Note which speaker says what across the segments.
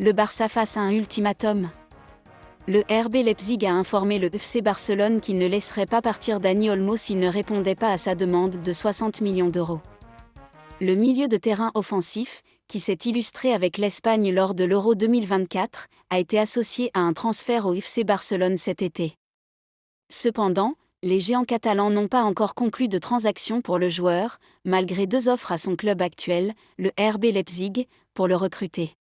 Speaker 1: Le Barça face à un ultimatum. Le RB Leipzig a informé le FC Barcelone qu'il ne laisserait pas partir Dani Olmo s'il ne répondait pas à sa demande de 60 millions d'euros. Le milieu de terrain offensif, qui s'est illustré avec l'Espagne lors de l'Euro 2024, a été associé à un transfert au FC Barcelone cet été. Cependant, les géants catalans n'ont pas encore conclu de transaction pour le joueur, malgré 2 offres à son club actuel, le RB Leipzig, pour le recruter.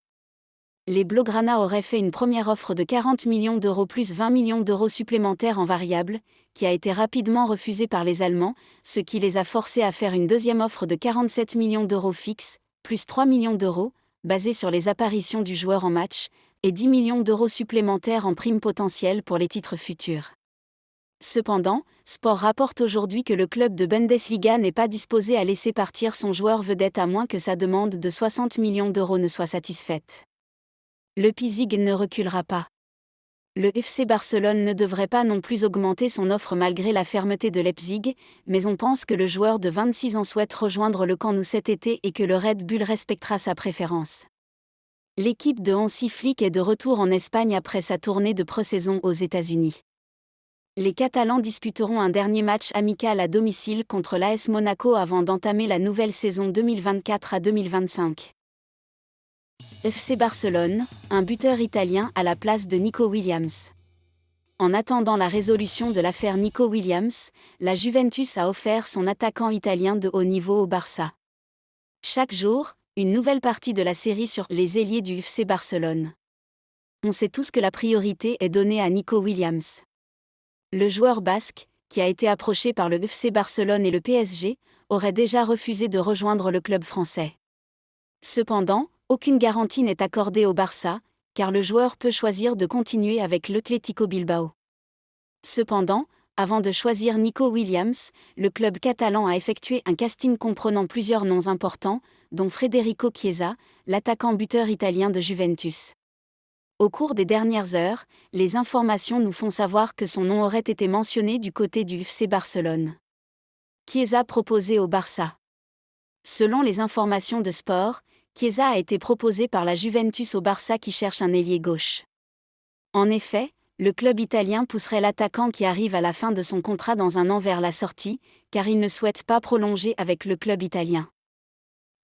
Speaker 1: Les Blaugrana auraient fait une première offre de 40 millions d'euros plus 20 millions d'euros supplémentaires en variable, qui a été rapidement refusée par les Allemands, ce qui les a forcés à faire une deuxième offre de 47 millions d'euros fixe, plus 3 millions d'euros, basée sur les apparitions du joueur en match, et 10 millions d'euros supplémentaires en prime potentielle pour les titres futurs. Cependant, Sport rapporte aujourd'hui que le club de Bundesliga n'est pas disposé à laisser partir son joueur vedette à moins que sa demande de 60 millions d'euros ne soit satisfaite. Le Leipzig ne reculera pas. Le FC Barcelone ne devrait pas non plus augmenter son offre malgré la fermeté de Leipzig, mais on pense que le joueur de 26 ans souhaite rejoindre le Camp Nou cet été et que le Red Bull respectera sa préférence. L'équipe de Hansi Flick est de retour en Espagne après sa tournée de pré-saison aux États-Unis. Les Catalans disputeront un dernier match amical à domicile contre l'AS Monaco avant d'entamer la nouvelle saison 2024 à 2025. FC Barcelone, un buteur italien à la place de Nico Williams. En attendant la résolution de l'affaire Nico Williams, la Juventus a offert son attaquant italien de haut niveau au Barça. Chaque jour, une nouvelle partie de la série sur les ailiers du FC Barcelone. On sait tous que la priorité est donnée à Nico Williams. Le joueur basque, qui a été approché par le FC Barcelone et le PSG, aurait déjà refusé de rejoindre le club français. Cependant, aucune garantie n'est accordée au Barça, car le joueur peut choisir de continuer avec l'Atlético Bilbao. Cependant, avant de choisir Nico Williams, le club catalan a effectué un casting comprenant plusieurs noms importants, dont Federico Chiesa, l'attaquant buteur italien de Juventus. Au cours des dernières heures, les informations nous font savoir que son nom aurait été mentionné du côté du FC Barcelone. Chiesa proposé au Barça. Selon les informations de Sport, Chiesa a été proposé par la Juventus au Barça qui cherche un ailier gauche. En effet, le club italien pousserait l'attaquant qui arrive à la fin de son contrat dans un an vers la sortie, car il ne souhaite pas prolonger avec le club italien.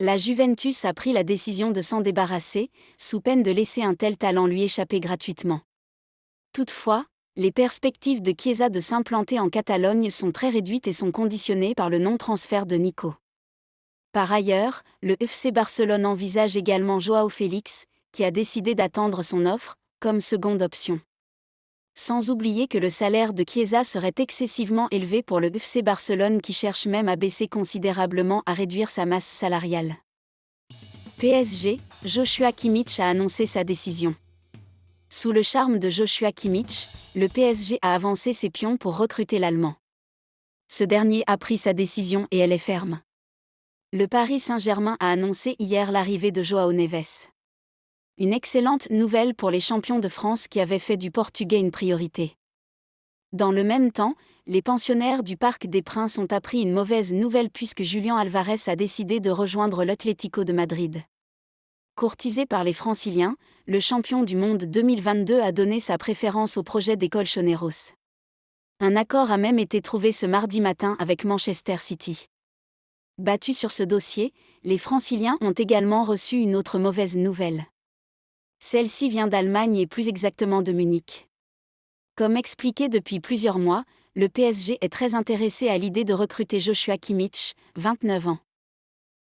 Speaker 1: La Juventus a pris la décision de s'en débarrasser, sous peine de laisser un tel talent lui échapper gratuitement. Toutefois, les perspectives de Chiesa de s'implanter en Catalogne sont très réduites et sont conditionnées par le non-transfert de Nico. Par ailleurs, le FC Barcelone envisage également Joao Félix, qui a décidé d'attendre son offre, comme seconde option. Sans oublier que le salaire de Chiesa serait excessivement élevé pour le FC Barcelone qui cherche même à baisser considérablement à réduire sa masse salariale. PSG, Joshua Kimmich a annoncé sa décision. Sous le charme de Joshua Kimmich, le PSG a avancé ses pions pour recruter l'Allemand. Ce dernier a pris sa décision et elle est ferme. Le Paris Saint-Germain a annoncé hier l'arrivée de João Neves. Une excellente nouvelle pour les champions de France qui avaient fait du Portugais une priorité. Dans le même temps, les pensionnaires du Parc des Princes ont appris une mauvaise nouvelle puisque Julián Alvarez a décidé de rejoindre l'Atlético de Madrid. Courtisé par les Franciliens, le champion du monde 2022 a donné sa préférence au projet des Colchoneros. Un accord a même été trouvé ce mardi matin avec Manchester City. Battus sur ce dossier, les Franciliens ont également reçu une autre mauvaise nouvelle. Celle-ci vient d'Allemagne et plus exactement de Munich. Comme expliqué depuis plusieurs mois, le PSG est très intéressé à l'idée de recruter Joshua Kimmich, 29 ans.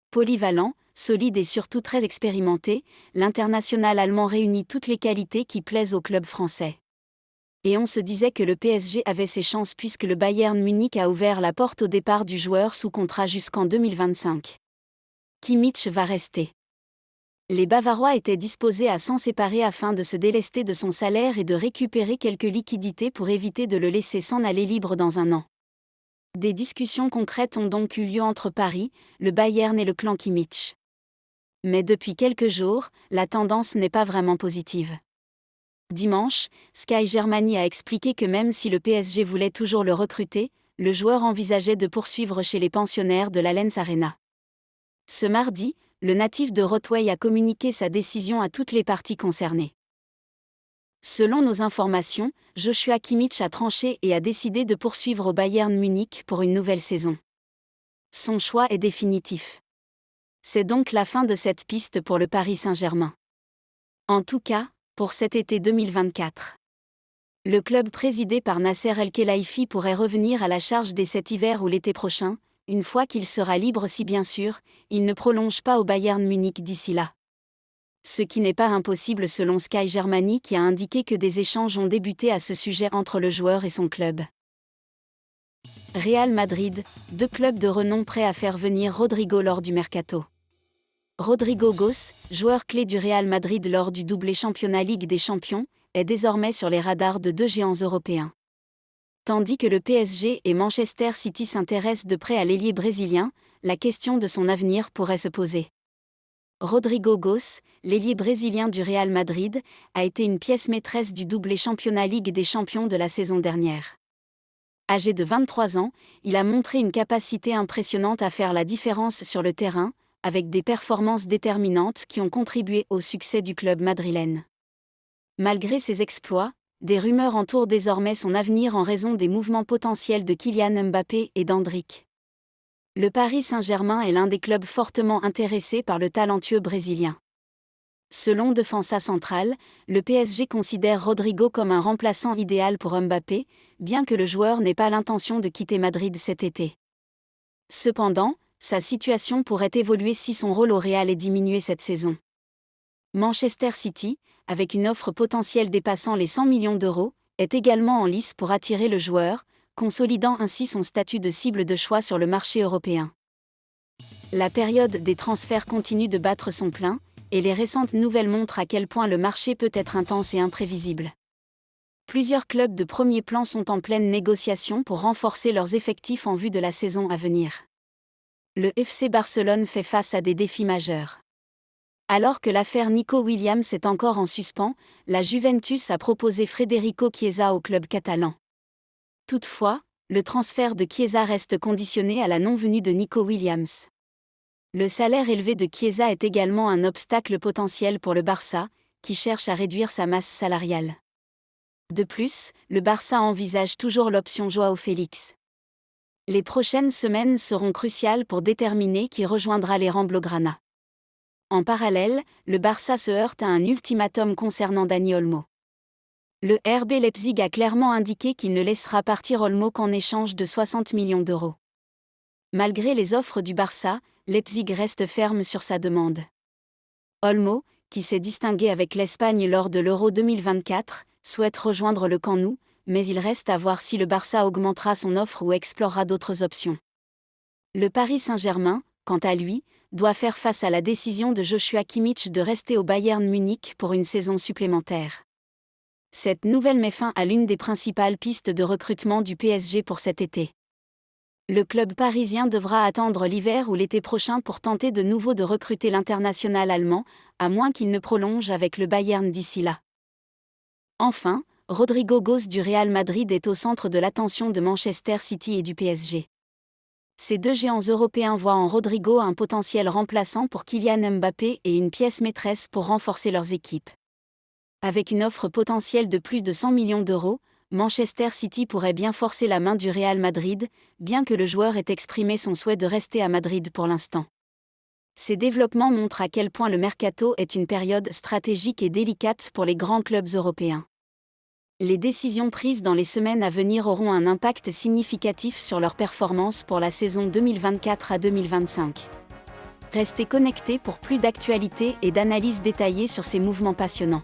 Speaker 1: Polyvalent, solide et surtout très expérimenté, l'international allemand réunit toutes les qualités qui plaisent au club français. Et on se disait que le PSG avait ses chances puisque le Bayern Munich a ouvert la porte au départ du joueur sous contrat jusqu'en 2025. Kimmich va rester. Les Bavarois étaient disposés à s'en séparer afin de se délester de son salaire et de récupérer quelques liquidités pour éviter de le laisser s'en aller libre dans un an. Des discussions concrètes ont donc eu lieu entre Paris, le Bayern et le clan Kimmich. Mais depuis quelques jours, la tendance n'est pas vraiment positive. Dimanche, Sky Germany a expliqué que même si le PSG voulait toujours le recruter, le joueur envisageait de poursuivre chez les pensionnaires de l'Allianz Arena. Ce mardi, le natif de Rothway a communiqué sa décision à toutes les parties concernées. Selon nos informations, Joshua Kimmich a tranché et a décidé de poursuivre au Bayern Munich pour une nouvelle saison. Son choix est définitif. C'est donc la fin de cette piste pour le Paris Saint-Germain. En tout cas, pour cet été 2024. Le club présidé par Nasser El-Khelaifi pourrait revenir à la charge dès cet hiver ou l'été prochain, une fois qu'il sera libre si bien sûr, il ne prolonge pas au Bayern Munich d'ici là. Ce qui n'est pas impossible selon Sky Germany qui a indiqué que des échanges ont débuté à ce sujet entre le joueur et son club. Real Madrid, 2 clubs de renom prêts à faire venir Rodrigo lors du mercato. Rodrigo Goes, joueur clé du Real Madrid lors du doublé Championnat Ligue des Champions, est désormais sur les radars de 2 géants européens. Tandis que le PSG et Manchester City s'intéressent de près à l'ailier brésilien, la question de son avenir pourrait se poser. Rodrigo Goes, l'ailier brésilien du Real Madrid, a été une pièce maîtresse du doublé Championnat Ligue des Champions de la saison dernière. Âgé de 23 ans, il a montré une capacité impressionnante à faire la différence sur le terrain, avec des performances déterminantes qui ont contribué au succès du club madrilène. Malgré ses exploits, des rumeurs entourent désormais son avenir en raison des mouvements potentiels de Kylian Mbappé et d'Endrick. Le Paris Saint-Germain est l'un des clubs fortement intéressés par le talentueux brésilien. Selon Defensa Central, le PSG considère Rodrigo comme un remplaçant idéal pour Mbappé, bien que le joueur n'ait pas l'intention de quitter Madrid cet été. Cependant, sa situation pourrait évoluer si son rôle au Real est diminué cette saison. Manchester City, avec une offre potentielle dépassant les 100 millions d'euros, est également en lice pour attirer le joueur, consolidant ainsi son statut de cible de choix sur le marché européen. La période des transferts continue de battre son plein, et les récentes nouvelles montrent à quel point le marché peut être intense et imprévisible. Plusieurs clubs de premier plan sont en pleine négociation pour renforcer leurs effectifs en vue de la saison à venir. Le FC Barcelone fait face à des défis majeurs. Alors que l'affaire Nico Williams est encore en suspens, la Juventus a proposé Federico Chiesa au club catalan. Toutefois, le transfert de Chiesa reste conditionné à la non-venue de Nico Williams. Le salaire élevé de Chiesa est également un obstacle potentiel pour le Barça, qui cherche à réduire sa masse salariale. De plus, le Barça envisage toujours l'option Joao Félix. Les prochaines semaines seront cruciales pour déterminer qui rejoindra les rangs blaugrana. En parallèle, le Barça se heurte à un ultimatum concernant Dani Olmo. Le RB Leipzig a clairement indiqué qu'il ne laissera partir Olmo qu'en échange de 60 millions d'euros. Malgré les offres du Barça, Leipzig reste ferme sur sa demande. Olmo, qui s'est distingué avec l'Espagne lors de l'Euro 2024, souhaite rejoindre le Camp Nou, mais il reste à voir si le Barça augmentera son offre ou explorera d'autres options. Le Paris Saint-Germain, quant à lui, doit faire face à la décision de Joshua Kimmich de rester au Bayern Munich pour une saison supplémentaire. Cette nouvelle met fin à l'une des principales pistes de recrutement du PSG pour cet été. Le club parisien devra attendre l'hiver ou l'été prochain pour tenter de nouveau de recruter l'international allemand, à moins qu'il ne prolonge avec le Bayern d'ici là. Enfin, Rodrigo Goes du Real Madrid est au centre de l'attention de Manchester City et du PSG. Ces 2 géants européens voient en Rodrigo un potentiel remplaçant pour Kylian Mbappé et une pièce maîtresse pour renforcer leurs équipes. Avec une offre potentielle de plus de 100 millions d'euros, Manchester City pourrait bien forcer la main du Real Madrid, bien que le joueur ait exprimé son souhait de rester à Madrid pour l'instant. Ces développements montrent à quel point le mercato est une période stratégique et délicate pour les grands clubs européens. Les décisions prises dans les semaines à venir auront un impact significatif sur leur performance pour la saison 2024 à 2025. Restez connectés pour plus d'actualités et d'analyses détaillées sur ces mouvements passionnants.